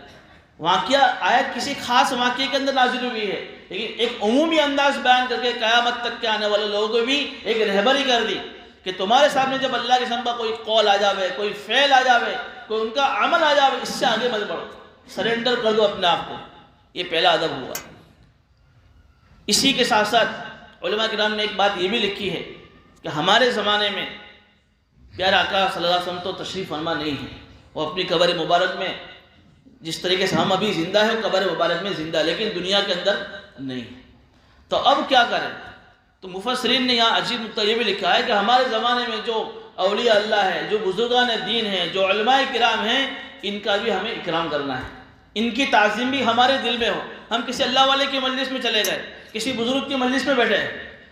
واقعہ آیت کسی خاص واقعے کے اندر نازل ہوئی ہے، لیکن ایک عمومی انداز بیان کر کے قیامت تک کے آنے والے لوگوں کو بھی ایک رہبری کر دی کہ تمہارے سامنے جب اللہ کے سامنے کوئی قول آ جاوے، کوئی فعل آ جاوے، کوئی ان کا عمل آ جاوے، اس سے آگے مت بڑھو، سرنڈر کر دو اپنے آپ کو۔ یہ پہلا ادب ہوا۔ اسی کے ساتھ ساتھ علماء کرام نے ایک بات یہ بھی لکھی ہے کہ ہمارے زمانے میں پیارا آقا صلی اللہ علیہ وسلم تو تشریف فرما نہیں ہے، وہ اپنی قبر مبارک میں جس طریقے سے ہم ابھی زندہ ہیں، قبر مبارک میں زندہ ہے، لیکن دنیا کے اندر نہیں ہے۔ تو اب کیا کریں؟ تو مفسرین نے یہاں عجیب نقطہ یہ بھی لکھا ہے کہ ہمارے زمانے میں جو اولیاء اللہ ہے، جو بزرگان دین ہیں، جو علماء کرام ہیں، ان کا بھی ہمیں اکرام کرنا ہے، ان کی تعظیم بھی ہمارے دل میں ہو۔ ہم کسی اللہ والے کی مجلس میں چلے گئے، کسی بزرگ کی مجلس میں بیٹھے،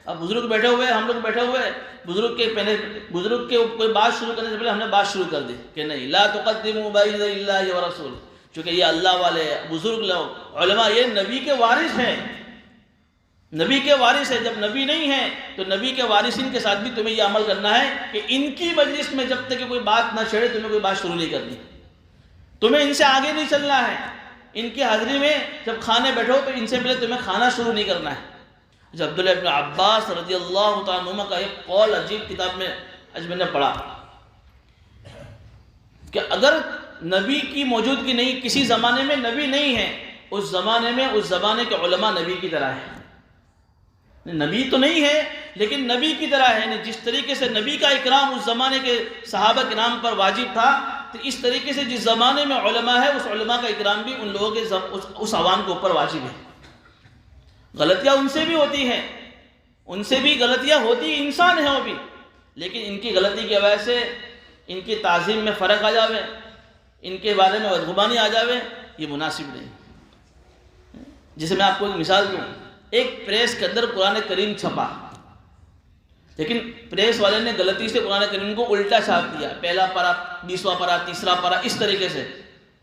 اب بزرگ بیٹھے ہوئے، ہم لوگ بیٹھے ہوئے، بزرگ کے کوئی بات شروع کرنے سے پہلے ہم نے بات شروع کر دی کہ نہیں، لا تقدموا بین اللہ ورسول، چونکہ یہ اللہ والے بزرگ لوگ علماء یہ نبی کے وارث ہیں، نبی کے وارث ہے۔ جب نبی نہیں ہے تو نبی کے وارثین کے ساتھ بھی تمہیں یہ عمل کرنا ہے کہ ان کی مجلس میں جب تک کہ کوئی بات نہ چھڑے تمہیں کوئی بات شروع نہیں کرنی، تمہیں ان سے آگے نہیں چلنا ہے۔ ان کی حاضری میں جب کھانے بیٹھو تو ان سے پہلے تمہیں کھانا شروع نہیں کرنا ہے۔ جب عبداللہ ابن عباس رضی اللہ تعالیٰ عنہ کا ایک قول عجیب کتاب میں میں نے پڑھا کہ اگر نبی کی موجودگی نہیں، کسی زمانے میں نبی نہیں ہے، اس زمانے میں اس زمانے کے علماء نبی کی طرح ہے۔ نبی تو نہیں ہے لیکن نبی کی طرح ہے، جس طریقے سے نبی کا اکرام اس زمانے کے صحابہ کرام پر واجب تھا، تو اس طریقے سے جس زمانے میں علماء ہے اس علماء کا اکرام بھی ان لوگوں کے اس عوام کے اوپر واجب ہے۔ غلطیاں ان سے بھی ہوتی ہیں، ان سے بھی غلطیاں ہوتی، انسان ہیں وہ بھی، لیکن ان کی غلطی کی وجہ سے ان کی تعظیم میں فرق آ جاوے، ان کے بارے میں بدگمانی آ جاوے، یہ مناسب نہیں۔ جسے میں آپ کو ایک مثال دوں، ایک پریس کے اندر قرآن کریم چھپا، لیکن پریس والے نے غلطی سے قرآن کریم کو الٹا چھاپ دیا، پہلا پارہ، 20واں پارہ، تیسرا پارہ، اس طریقے سے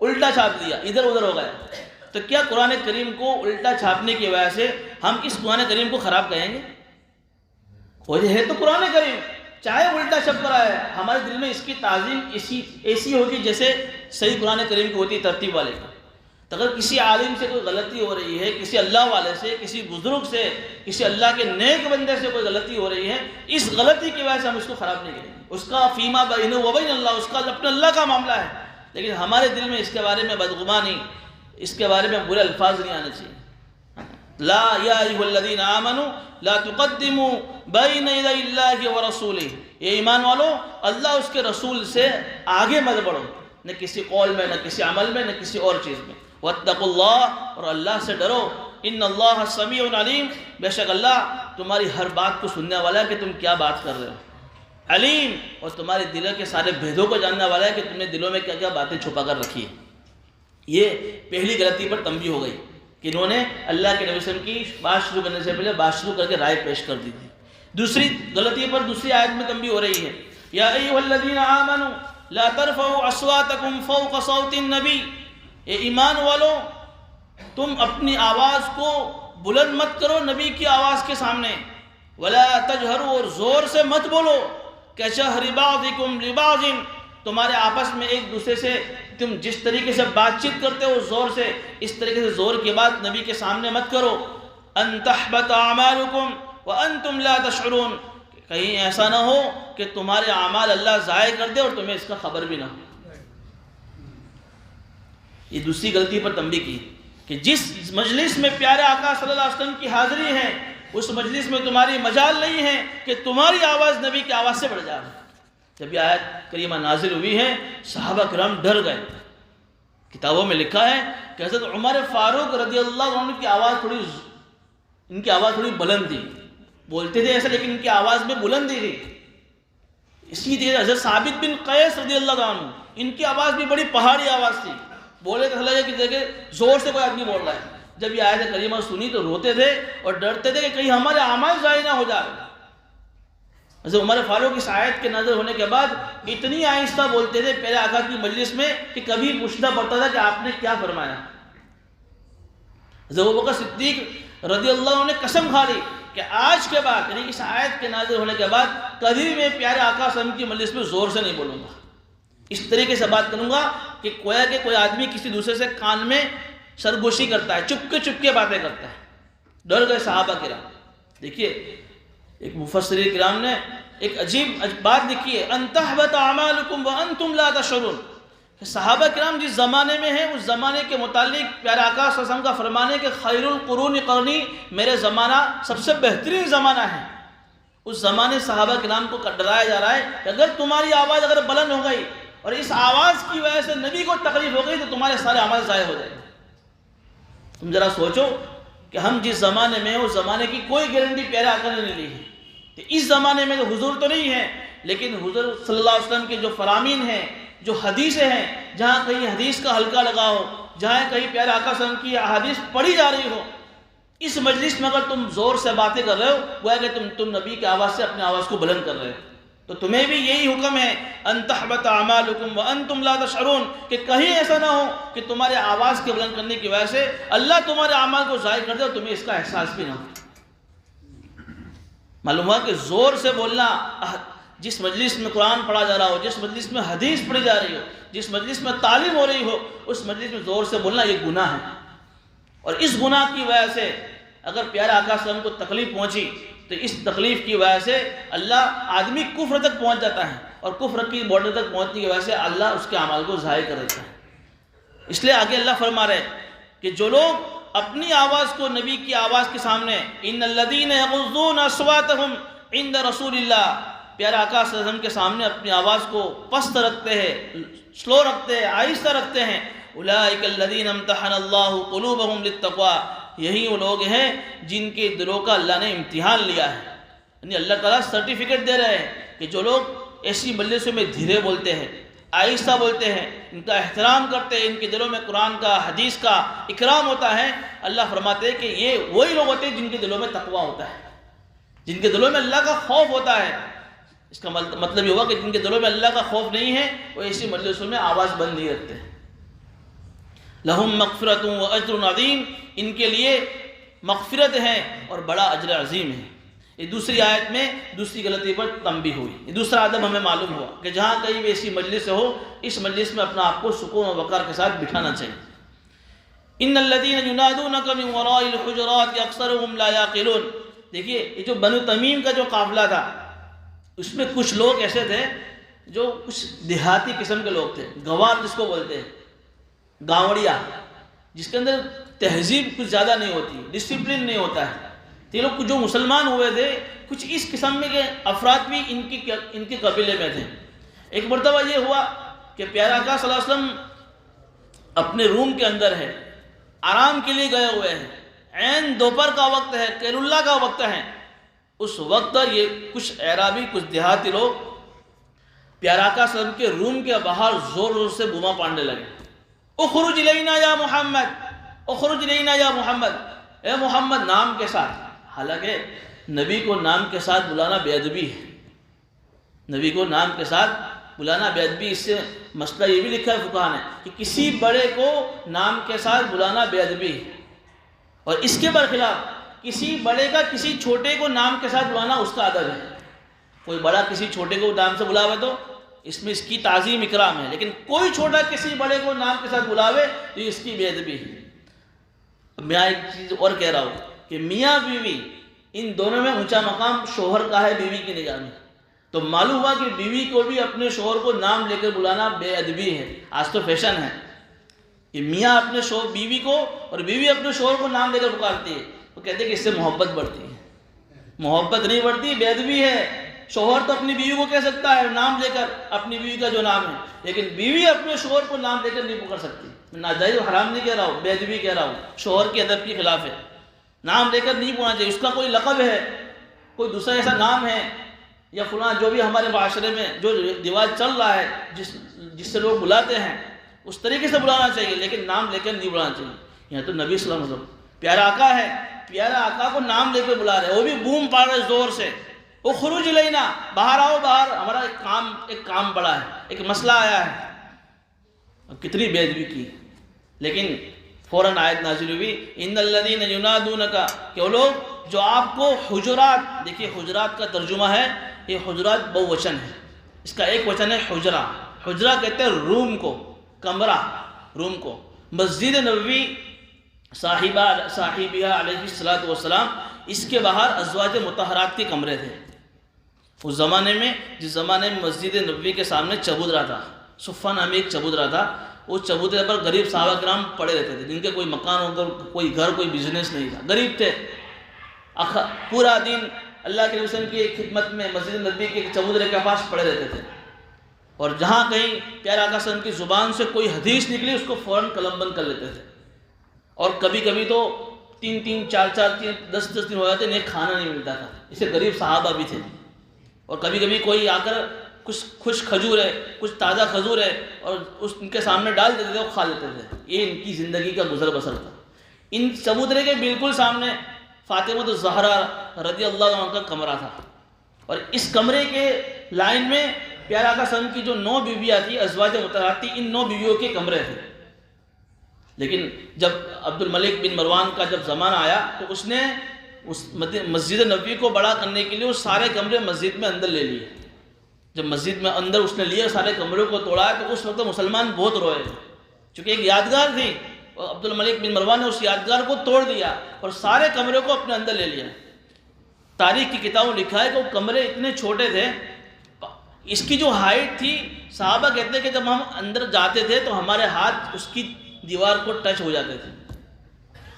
الٹا چھاپ دیا، ادھر ادھر ہو گیا۔ تو کیا قرآن کریم کو الٹا چھاپنے کی وجہ سے ہم اس قرآن کریم کو خراب کہیں گے؟ وجہ ہے تو قرآن کریم، چاہے الٹا چھپ رہا ہے، ہمارے دل میں اس کی تعظیم ایسی ہوگی جیسے صحیح قرآن کریم کی ہوتی ترتیب والے کا۔ تو اگر کسی عالم سے کوئی غلطی ہو رہی ہے، کسی اللہ والے سے، کسی بزرگ سے، کسی اللہ کے نیک بندے سے کوئی غلطی ہو رہی ہے، اس غلطی کی وجہ سے ہم اس کو خراب نہیں کریں گے۔ اس کا فیما بینہ و بین اللہ، اس کا اپنے اللہ کا معاملہ ہے، لیکن ہمارے دل میں اس کے بارے میں بدگمانی، اس کے بارے میں برے الفاظ نہیں آنے چاہیے۔ لا یا ایھا الذین آمنوا لا تقدموا بین یدی اللہ ورسولہ، یہ ایمان والو اللہ اس کے رسول سے آگے مت بڑھو، نہ کسی قول میں، نہ کسی عمل میں، نہ کسی اور چیز میں۔ واتقوا اللہ، اور اللہ سے ڈرو، ان اللہ سمیع علیم، بے شک اللہ تمہاری ہر بات کو سننے والا ہے کہ تم کیا بات کر رہے ہو، علیم، اور تمہارے دلوں کے سارے بھیدوں کو جاننے والا ہے کہ تم نے دلوں میں کیا کیا باتیں چھپا کر رکھی ہے۔ یہ پہلی غلطی پر تنبیہ ہو گئی کہ انہوں نے اللہ کے نبی صلی اللہ علیہ وسلم کی بات شروع کرنے سے پہلے بات شروع کر کے رائے پیش کر دی تھی۔ دوسری غلطی پر دوسری آیت میں تنبیہ ہو رہی ہے، یا ایھا الذین آمنوا لا ترفعوا اصواتکم فوق صوت النبی، اے ایمان والو تم اپنی آواز کو بلند مت کرو نبی کی آواز کے سامنے، ولا تجہروا، اور زور سے مت بولو، کجہر بعضکم لبعض، تمہارے آپس میں ایک دوسرے سے تم جس طریقے سے بات چیت کرتے ہو زور سے، اس طریقے سے زور کی بات نبی کے سامنے مت کرو، ان تحبط اعمالکم وانتم لا تشعرون، کہیں ایسا نہ ہو کہ تمہارے اعمال اللہ ضائع کر دے اور تمہیں اس کا خبر بھی نہ ہو۔ یہ دوسری غلطی پر تنبیہ کی کہ جس مجلس میں پیارے آقا صلی اللہ علیہ وسلم کی حاضری ہے، اس مجلس میں تمہاری مجال نہیں ہے کہ تمہاری آواز نبی کی آواز سے بڑھ جائے۔ جب یہ آیت کریمہ نازل ہوئی ہے صحابہ کرام ڈر گئے۔ کتابوں میں لکھا ہے کہ حضرت عمر فاروق رضی اللہ عنہ کی آواز تھوڑی بلند تھی، بولتے تھے ایسا لیکن ان کی آواز میں بلندی تھی. اسی طرح حضرت ثابت بن قیس رضی اللہ عنہ، ان کی آواز بھی بڑی پہاڑی آواز تھی، بولے تو لگے کہ دیکھے زور سے کوئی آدمی بول رہا ہے. جب یہ آیت کریمہ سنی تو روتے تھے اور ڈرتے تھے کہ کہیں ہمارے اعمال ضائع نہ ہو جائے. حضرت عمر فاروق اس آیت کے نازل ہونے کے بعد اتنی آہستہ بولتے تھے پیارے آقا کی مجلس میں کہ کبھی پوچھنا پڑتا تھا کہ آپ نے کیا فرمایا. حضرت ابوبکر صدیق رضی اللہ عنہ نے قسم کھا لی کہ آج کے بعد یعنی اس آیت کے نازل ہونے کے بعد کبھی میں پیارے آقا صلی اللہ علیہ وسلم کی مجلس میں زور سے نہیں بولوں گا، اس طریقے سے بات کروں گا کہ گویا کہ کوئی آدمی کسی دوسرے سے کان میں سرگوشی کرتا ہے، چپ کے باتیں کرتا ہے. ڈر گئے صحابہ کرام. دیکھیے ایک مفسرین کرام نے ایک عجیب بات لکھی ہے، ان تحبط اعمالکم وانتم لا تشعرون. صحابہ کرام جس زمانے میں ہیں اس زمانے کے متعلق پیارے آقا صلی اللہ علیہ وسلم کا فرمانے کہ خیر القرون قرنی، میرے زمانہ سب سے بہترین زمانہ ہے. اس زمانے صحابہ کرام کو ڈرایا جا رہا ہے کہ اگر تمہاری آواز اگر بلند ہو گئی اور اس آواز کی وجہ سے نبی کو تکلیف ہو گئی تو تمہارے سارے عمل ضائع ہو جائیں گے. تم ذرا سوچو کہ ہم جس زمانے میں اس زمانے کی کوئی گارنٹی پیارے آقا نے نہیں لی ہے. تو اس زمانے میں تو حضور تو نہیں ہے لیکن حضور صلی اللہ علیہ وسلم کے جو فرامین ہیں، جو حدیثیں ہیں، جہاں کہیں حدیث کا حلقہ لگا ہو، جہاں کہیں پیارے آقا صلی اللہ علیہ وسلم کی احادیث پڑھی جا رہی ہو، اس مجلس میں اگر تم زور سے باتیں کر رہے ہو گویا کہ تم نبی کی آواز سے اپنی آواز کو بلند کر رہے ہو. تو تمہیں بھی یہی حکم ہے ان تحبط اعمالکم وانتم لا تشعرون، کہ کہیں ایسا نہ ہو کہ تمہارے آواز کے بلند کرنے کی وجہ سے اللہ تمہارے اعمال کو ضائع کر دے اور تمہیں اس کا احساس بھی نہ ہو. معلوم ہوا کہ زور سے بولنا، جس مجلس میں قرآن پڑھا جا رہا ہو، جس مجلس میں حدیث پڑھی جا رہی ہو، جس مجلس میں تعلیم ہو رہی ہو، اس مجلس میں زور سے بولنا یہ گناہ ہے. اور اس گناہ کی وجہ سے اگر پیارے آقا صلی اللہ علیہ وسلم کو تکلیف پہنچی تو اس تکلیف کی وجہ سے اللہ آدمی کفر تک پہنچ جاتا ہے، اور کفر کی بارڈر تک پہنچنے کی وجہ سے اللہ اس کے اعمال کو ضائع کر دیتا ہے. اس لیے آگے اللہ فرما رہے کہ جو لوگ اپنی آواز کو نبی کی آواز کے سامنے، ان الذین یغضون اصواتهم عند رسول اللہ، پیارے آقا صلی اللہ علیہ وسلم کے سامنے اپنی آواز کو پست رکھتے ہیں، سلو رکھتے ہیں، آہستہ رکھتے ہیں، اولئک الذین امتحن اللہ قلوبهم للتقوی، یہی وہ لوگ ہیں جن کے دلوں کا اللہ نے امتحان لیا ہے. یعنی اللہ تعالیٰ سرٹیفکیٹ دے رہے ہیں کہ جو لوگ ایسی مجلسوں میں دھیرے بولتے ہیں، آہستہ بولتے ہیں، ان کا احترام کرتے ہیں، ان کے دلوں میں قرآن کا حدیث کا اکرام ہوتا ہے، اللہ فرماتے ہیں کہ یہ وہی لوگ ہوتے ہیں جن کے دلوں میں تقویٰ ہوتا ہے، جن کے دلوں میں اللہ کا خوف ہوتا ہے. اس کا مطلب یہ ہوا کہ جن کے دلوں میں اللہ کا خوف نہیں ہے وہ ایسی مجلسوں میں آواز بند نہیں رکھتے. لہم مغفرۃ و اجر عظیم، ان کے لیے مغفرت ہے اور بڑا اجر عظیم ہے. یہ دوسری آیت میں دوسری غلطی پر تنبیہ ہوئی. یہ دوسرا ادب ہمیں معلوم ہوا کہ جہاں کہیں بھی ایسی مجلس ہو، اس مجلس میں اپنا آپ کو سکون و وقار کے ساتھ بٹھانا چاہیے. ان الذین ینادونک من وراء الحجرات اکثرهم لا یعقلون. دیکھیے یہ جو بنو تمیم کا جو قافلہ تھا اس میں کچھ لوگ ایسے تھے جو کچھ دیہاتی قسم کے لوگ تھے، گوار جس کو بولتے ہیں، گاوڑیا، جس کے اندر تہذیب کچھ زیادہ نہیں ہوتی، ڈسپلن نہیں ہوتا ہے. یہ لوگ جو مسلمان ہوئے تھے کچھ اس قسم میں کے افراد بھی ان کے قبیلے میں تھے. ایک مرتبہ یہ ہوا کہ پیارے آقا صلی اللہ علیہ وسلم اپنے روم کے اندر ہے، آرام کے لیے گئے ہوئے ہیں، عین دوپہر کا وقت ہے، قیل اللہ کا وقت ہے. اس وقت یہ کچھ اعرابی، کچھ دیہاتی لوگ پیارے آقا صلی اللہ علیہ وسلم کے روم کے باہر زور زور سے بوما پاڑنے لگے. اخرج الینا یا محمد، اخرج الینا یا محمد، اے محمد نام کے ساتھ. حالانکہ نبی کو نام کے ساتھ بلانا بے ادبی ہے، نبی کو نام کے ساتھ بلانا بے ادبی. اس سے مسئلہ یہ بھی لکھا ہے فقہا نے کہ کسی بڑے کو نام کے ساتھ بلانا بے ادبی ہے، اور اس کے برخلاف کسی بڑے کا کسی چھوٹے کو نام کے ساتھ بلانا اس کا ادب ہے. کوئی بڑا کسی چھوٹے کو نام سے بلاوے تو اس میں اس کی تعظیم اکرام ہے، لیکن کوئی چھوٹا کسی بڑے کو نام کے ساتھ بلاوے تو اس کی بے ادبی ہے. میں ایک چیز اور کہہ رہا ہوں کہ میاں بیوی ان دونوں میں اونچا مقام شوہر کا ہے بیوی کی نگاہ میں. تو معلوم ہوا کہ بیوی کو بھی اپنے شوہر کو نام لے کر بلانا بے ادبی ہے. آج تو فیشن ہے کہ میاں اپنے بیوی کو اور بیوی اپنے شوہر کو نام لے کر پکارتی ہے. وہ کہتے ہیں کہ اس سے محبت بڑھتی ہے. محبت نہیں بڑھتی، بے ادبی ہے. شوہر تو اپنی بیوی کو کہہ سکتا ہے نام لے کر اپنی بیوی کا جو نام ہے، لیکن بیوی اپنے شوہر کو نام لے کر نہیں پکڑ سکتی. میں ناجائز حرام نہیں کہہ رہا ہوں، بے ادبی کہہ رہا ہوں. شوہر کے ادب کے خلاف ہے، نام لے کر نہیں پکڑنا چاہیے. اس کا کوئی لقب ہے، کوئی دوسرا ایسا نام ہے یا فلاں جو بھی ہمارے معاشرے میں جو رواج چل رہا ہے جس سے لوگ بلاتے ہیں اس طریقے سے بلانا چاہیے، لیکن نام لے کر نہیں بلانا چاہیے۔ یہاں تو نبی صلی اللہ علیہ وسلم پیارا آقا ہے، پیارا آقا کو نام لے کے بلا رہے، وہ بھی بوم پاڑ رہے زور سے، وہ خروج لینا، باہر آؤ باہر، ہمارا ایک کام بڑا ہے، ایک مسئلہ آیا ہے۔ اب کتنی بے ادبی کی، لیکن فوراً آیت نازل ہوئی ان الذین ینادونک، کہ وہ لوگ جو آپ کو حجرات، دیکھیے حجرات کا ترجمہ ہے، یہ حجرات بہو وچن ہے، اس کا ایک وچن ہے حجرہ۔ حجرہ کہتے ہیں روم کو، کمرہ، روم کو۔ مسجد نبوی صاحبہ علیہ السلام، اس کے باہر ازواج مطہرات کے کمرے تھے اس زمانے میں، جس زمانے میں مسجد نبوی کے سامنے چبودرا تھا، صفہ نامی ایک چبودرا تھا، اس چبوترے پر غریب صحابہ کرام پڑے رہتے تھے، جن کے کوئی مکان کوئی گھر کوئی بزنس نہیں تھا، غریب تھے، پورا دن اللہ کے رسول کی خدمت میں مسجد نبوی کے چبوترے کے پاس پڑے رہتے تھے، اور جہاں کہیں پیارا آقا صلی اللہ علیہ وسلم کی زبان سے کوئی حدیث نکلی اس کو فوراً قلم بند کر لیتے تھے، اور کبھی کبھی تو 3 4 10 دن ہو جاتے انہیں کھانا نہیں ملتا تھا، اسے غریب صحابہ بھی تھے، اور کبھی کبھی کوئی آ کر کچھ خوش کھجور ہے، کچھ تازہ کھجور ہے، اور ان کے سامنے ڈال دیتے تھے، وہ کھا لیتے تھے۔ یہ ان کی زندگی کا گزر بسر تھا۔ ان چبوترے کے بالکل سامنے فاطمہ الزہرا رضی اللہ عنہ کا کمرہ تھا، اور اس کمرے کے لائن میں پیارا آقا صلی اللہ علیہ وسلم کی جو 9 بیویاں تھیں، ازواج مطہرات تھیں، ان 9 بیویوں کے کمرے تھے۔ لیکن جب عبد الملک بن مروان کا جب زمانہ آیا تو اس نے اس مسجد نبوی کو بڑا کرنے کے لیے وہ سارے کمرے مسجد میں اندر لے لیے۔ جب مسجد میں اندر اس نے لیے سارے کمروں کو توڑا تو اس وقت مسلمان بہت روئے، چونکہ ایک یادگار تھی، اور عبد الملک بن مروان نے اس یادگار کو توڑ دیا اور سارے کمروں کو اپنے اندر لے لیا۔ تاریخ کی کتابوں میں لکھا ہے کہ وہ کمرے اتنے چھوٹے تھے، اس کی جو ہائٹ تھی، صحابہ کہتے ہیں کہ جب ہم اندر جاتے تھے تو ہمارے ہاتھ اس کی دیوار کو ٹچ ہو جاتے تھے،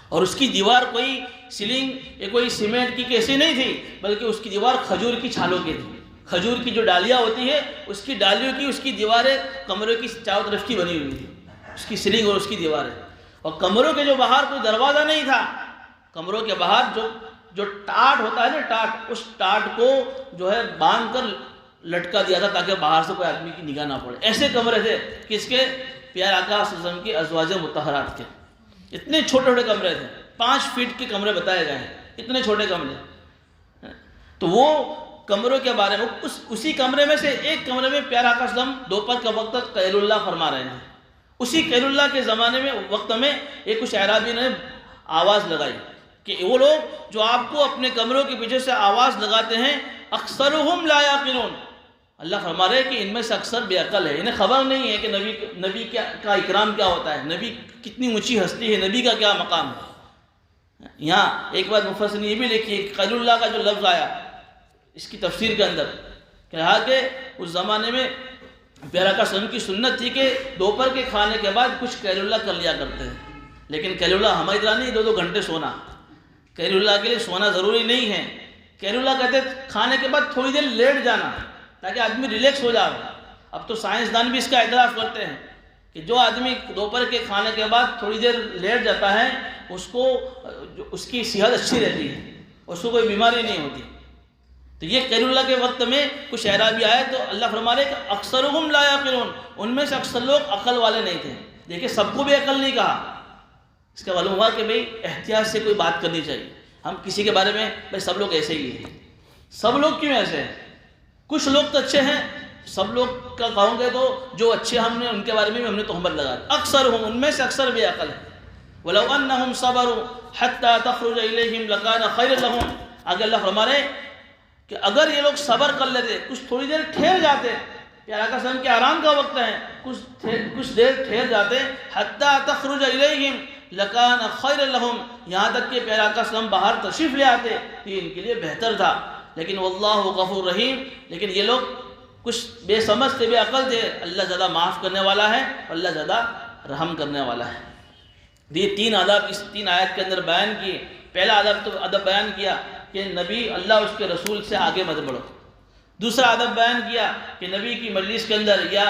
اور اس کی دیوار کوئی سیلنگ یا کوئی سیمنٹ کی کیسی نہیں تھی، بلکہ اس کی دیوار کھجور کی چھالوں کی تھی۔ کھجور کی جو ڈالیاں ہوتی ہے اس کی ڈالیوں کی اس کی دیواریں کمروں کی چاروں طرف کی بنی ہوئی تھی، اس کی سیلنگ اور اس کی دیواریں، اور کمروں کے جو باہر کوئی دروازہ نہیں تھا، کمروں کے باہر جو ٹاٹ ہوتا ہے نا، ٹاٹ، اس ٹاٹ کو جو ہے باندھ کر لٹکا دیا تھا تاکہ باہر سے کوئی آدمی کی نگاہ نہ پڑے۔ ایسے کمرے تھے کس کے؟ پیارے آقا صلی اللہ علیہ وسلم کی ازواج مطہرات کے۔ اتنے چھوٹے چھوٹے کمرے تھے، 5 فٹ کے کمرے بتائے گئے ہیں، اتنے چھوٹے کمرے۔ تو وہ کمروں کے بارے میں اسی کمرے میں سے ایک کمرے میں پیارے آقا صلی اللہ علیہ وسلم دوپہر کے وقت تک قیل اللہ فرما رہے ہیں۔ اسی قیل اللہ کے زمانے میں وقت میں ایک کچھ اعرابی نے آواز لگائی کہ وہ لوگ جو آپ کو اپنے کمروں کے پیچھے سے آواز لگاتے ہیں، اکثرہم لا یعقلون، اللہ فرما رہے ہیں کہ ان میں سے اکثر بے عقل ہے، انہیں خبر نہیں ہے کہ نبی کا اکرام کیا ہوتا ہے، نبی کتنی اونچی ہستی ہے، نبی کا کیا مقام ہے۔ یہاں ایک بات مفسرین نے یہ بھی لکھی ہے کہ قیل اللہ کا جو لفظ آیا اس کی تفسیر کے اندر کہا کہ اس زمانے میں پیارا آقا صلی اللہ علیہ وسلم کی سنت تھی کہ دوپہر کے کھانے کے بعد کچھ قیل اللہ کر لیا کرتے ہیں، لیکن قیل اللہ ہماری طرح نہیں 2 گھنٹے سونا، قیل اللہ کے لیے سونا ضروری نہیں ہے۔ قیل اللہ کہتے ہیں کھانے کے بعد تھوڑی دیر لیٹ جانا تاکہ آدمی ریلیکس ہو جائے۔ اب تو سائنسدان بھی اس کا اعتراف کرتے ہیں کہ جو آدمی دوپہر کے کھانے کے بعد تھوڑی دیر لیٹ جاتا ہے اس کی صحت اچھی رہتی ہے، اس کو کوئی بیماری نہیں ہوتی۔ تو یہ قیل اللہ کے وقت میں کچھ اعرابی آئے تو اللہ فرما رہے کہ اکثرہم لا یعقلون، ان میں سے اکثر لوگ عقل والے نہیں تھے۔ دیکھیں سب کو بھی عقل نہیں کہا، اس کا معلوم ہوا کہ بھئی احتیاط سے کوئی بات کرنی چاہیے۔ ہم کسی کے بارے میں بھئی سب لوگ ایسے ہی ہیں، سب لوگ کیوں ایسے ہیں؟ کچھ لوگ تو اچھے ہیں، سب لوگ کا کہوں گے تو جو اچھے ہم نے ان کے بارے میں بھی ہم نے تہمت لگا دی۔ اکثرہم، ان میں سے اکثر بے عقل ہے۔ وَلَوْ أَنَّهُمْ صَبَرُوا حَتَّى تَخْرُجَ إِلَيْهِمْ لَكَانَ خَيْرًا لَهُمْ، اگر اللہ فرما رہے کہ اگر یہ لوگ صبر کر لیتے، کچھ تھوڑی دیر ٹھہر جاتے، پیارے آقا صلی اللہ علیہ وسلم کے آرام کا وقت ہے، کچھ دیر ٹھہر جاتے، حَتَّى تَخْرُجَ إِلَيْهِمْ لَكَانَ خَيْرًا لَهُمْ، یہاں تک کہ پیارے آقا صلی اللہ علیہ وسلم باہر تشریف لے آتے تو یہ ان کے لیے بہتر تھا۔ لیکن واللہ غفور رحیم، لیکن یہ لوگ کچھ بے سمجھ تھے، بے عقل تھے، اللہ زیادہ معاف کرنے والا ہے اور اللہ زیادہ رحم کرنے والا ہے۔ یہ 3 آداب اس 3 آیت کے اندر بیان کیے۔ پہلا ادب بیان کیا کہ نبی اللہ اس کے رسول سے آگے مت بڑھو۔ دوسرا ادب بیان کیا کہ نبی کی مجلس کے اندر یا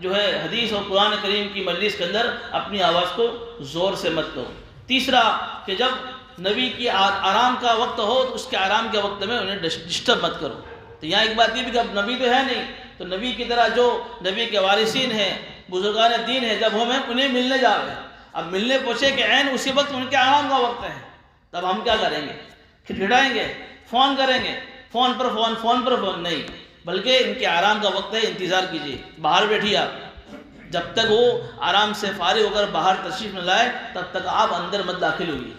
جو ہے حدیث اور قرآن کریم کی مجلس کے اندر اپنی آواز کو زور سے مت دو۔ تیسرا کہ جب نبی کی آرام کا وقت ہو تو اس کے آرام کے وقت میں انہیں ڈسٹرب مت کرو۔ تو یہاں ایک بات یہ بھی کہ اب نبی تو ہے نہیں، تو نبی کی طرح جو نبی کے وارثین ہیں، بزرگان دین ہیں، جب ہم انہیں ملنے جا رہے ہیں، اب ملنے پہنچے کہ عین اسی وقت ان کے آرام کا وقت ہے، تب ہم کیا کریں گے؟ کھٹکھٹائیں گے، فون کریں گے، فون پر فون نہیں، بلکہ ان کے آرام کا وقت ہے، انتظار کیجیے، باہر بیٹھیے آپ، جب تک وہ آرام سے فارغ ہو کر باہر تشریف نہ لائے تب تک آپ اندر مت داخل ہوئیے۔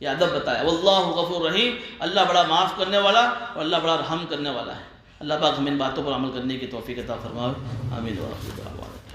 یہ ادب بتایا۔ واللہ غفور رحیم، اللہ بڑا معاف کرنے والا اور اللہ بڑا رحم کرنے والا ہے۔ اللہ پاک ہمیں ان باتوں پر عمل کرنے کی توفیق عطا فرمائے، آمین و آخر دعوانا۔